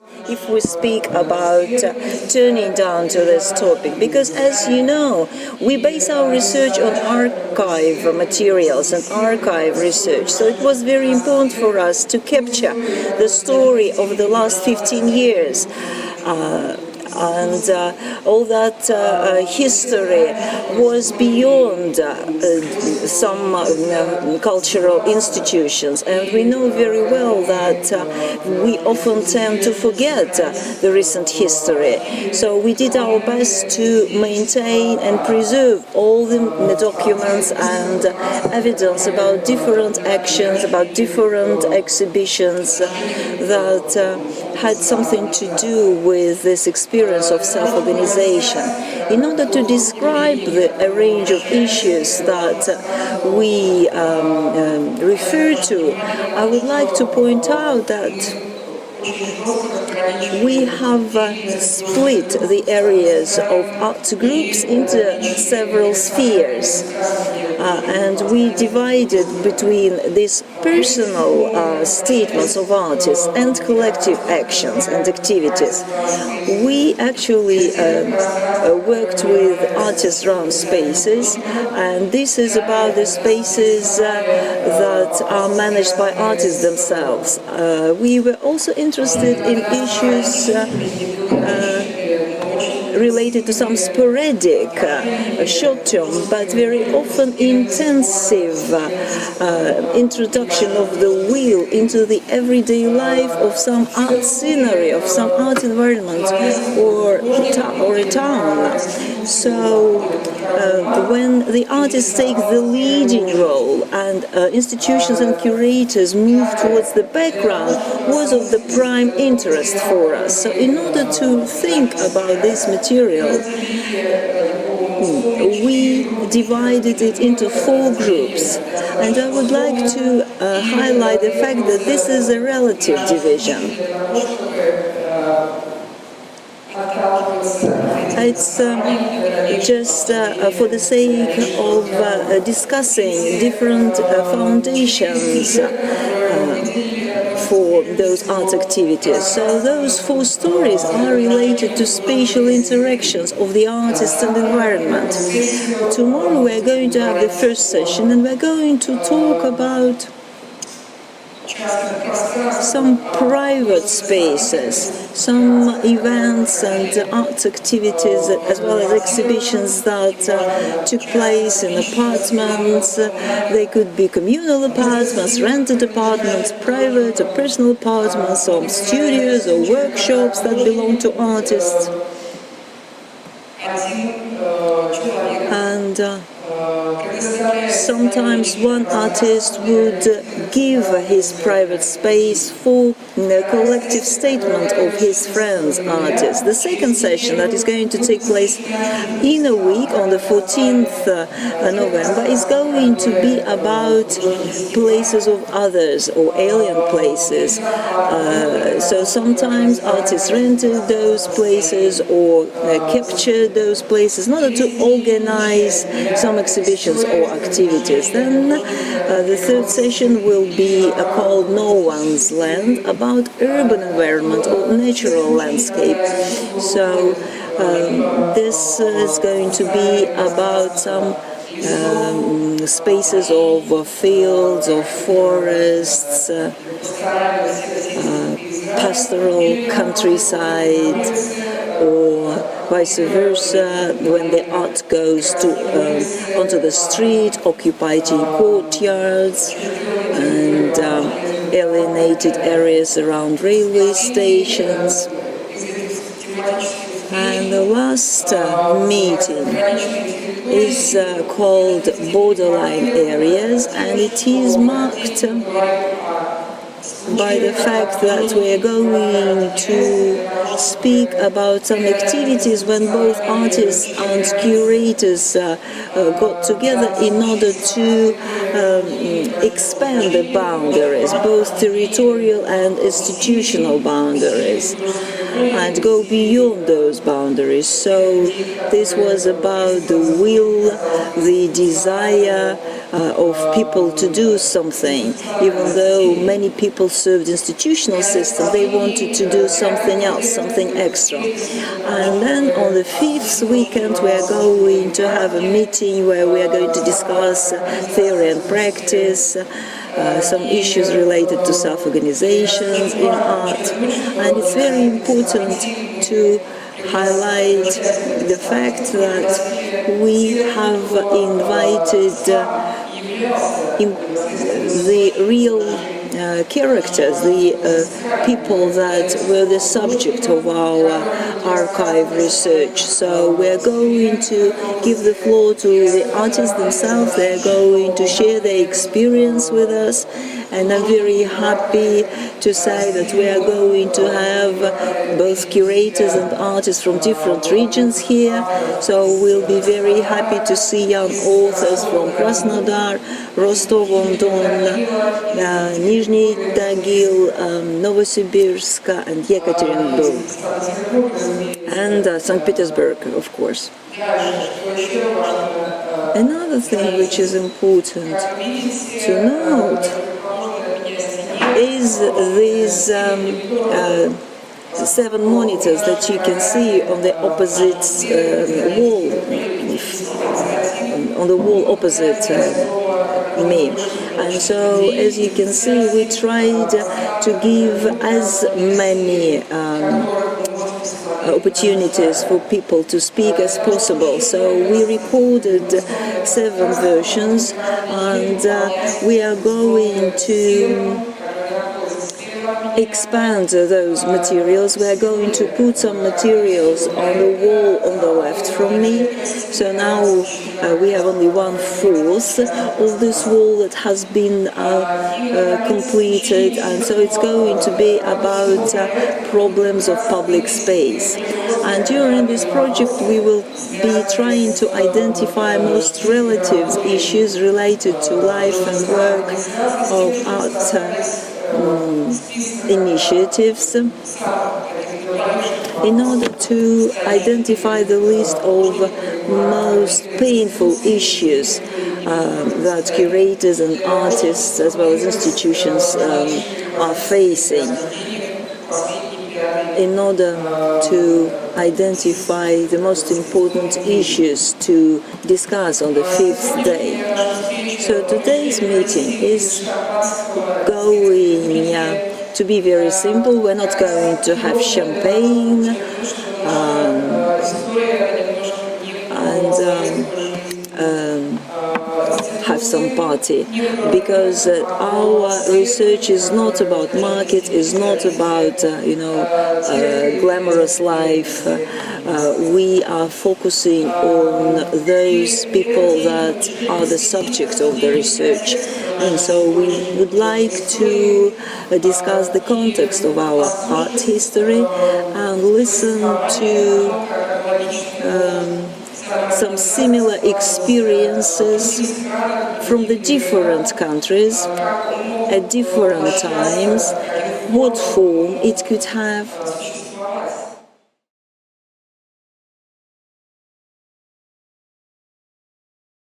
if we speak about turning down to this topic, because as you know, we base our research on archive materials and archive research, so it was very important for us to capture the story of the last 15 years. And all that history was beyond some cultural institutions. And we know very well that we often tend to forget the recent history. So we did our best to maintain and preserve all the documents and evidence about different actions, about different exhibitions that had something to do with this experience of self-organization. In order to describe a range of issues that we refer to, I would like to point out that we have split the areas of art groups into several spheres, and we divided between these personal statements of artists and collective actions and activities. We actually worked with artist-run spaces, and this is about the spaces that are managed by artists themselves. We were also interested in issues related to some sporadic, short-term, but very often intensive introduction of the will into the everyday life of some art scenery, of some art environment, or a town. So when the artists take the leading role and institutions and curators move towards the background was of the prime interest for us. So in order to think about this material, we divided it into 4 groups, and I would like to highlight the fact that this is a relative division. It's just for the sake of discussing different foundations for those art activities. So those 4 stories are related to spatial interactions of the artist and environment. Tomorrow we're going to have the first session, and we're going to talk about some private spaces, some events and art activities, as well as exhibitions that took place in apartments. They could be communal apartments, rented apartments, private or personal apartments, or studios or workshops that belong to artists. And sometimes one artist would give his private space for a collective statement of his friends artists. The second session, that is going to take place in a week on the 14th November, is going to be about places of others or alien places. So sometimes artists rented those places or captured those places in order to organize some exhibitions or activities. Then the third session will be called No One's Land, about urban environment or natural landscape. So this is going to be about some spaces of fields, of forests, pastoral countryside, or vice versa, when the art goes to onto the street, occupied courtyards and alienated areas around railway stations. And the last meeting is called Borderline Areas, and it is marked by the fact that we are going to speak about some activities when both artists and curators got together in order to expand the boundaries, both territorial and institutional boundaries. and go beyond those boundaries. So this was about the will, the desire of people to do something. Even though many people served institutional system, they wanted to do something else, something extra. And then on the fifth weekend, we are going to have a meeting where we are going to discuss theory and practice, some issues related to self-organizations in art. And it's very important to highlight the fact that we have invited the real characters, the people that were the subject of our archive research. So we're going to give the floor to the artists themselves. They're going to share their experience with us. And I'm very happy to say that we are going to have both curators and artists from different regions here. So we'll be very happy to see young authors from Krasnodar, Rostov-on-Don, Nizhny Tagil, Novosibirsk and Yekaterinburg, and St. Petersburg, of course. Another thing which is important to note is these 7 monitors that you can see on the opposite wall, on the wall opposite me. And so, as you can see, we tried to give as many opportunities for people to speak as possible. So we recorded 7 versions, and we are going to expand those materials. We are going to put some materials on the wall on the left from me. So now we have only 1/4 of this wall that has been completed, and so it's going to be about problems of public space. And during this project we will be trying to identify most relative issues related to life and work of art initiatives in order to identify the list of most painful issues that curators and artists as well as institutions are facing, in order to identify the most important issues to discuss on the 5th day. So today's meeting is going to be very simple. We're not going to have champagne and have some party, because our research is not about market, is not about glamorous life. We are focusing on those people that are the subject of the research, and so we would like to discuss the context of our art history and listen to some similar experiences from the different countries at different times, what form it could have,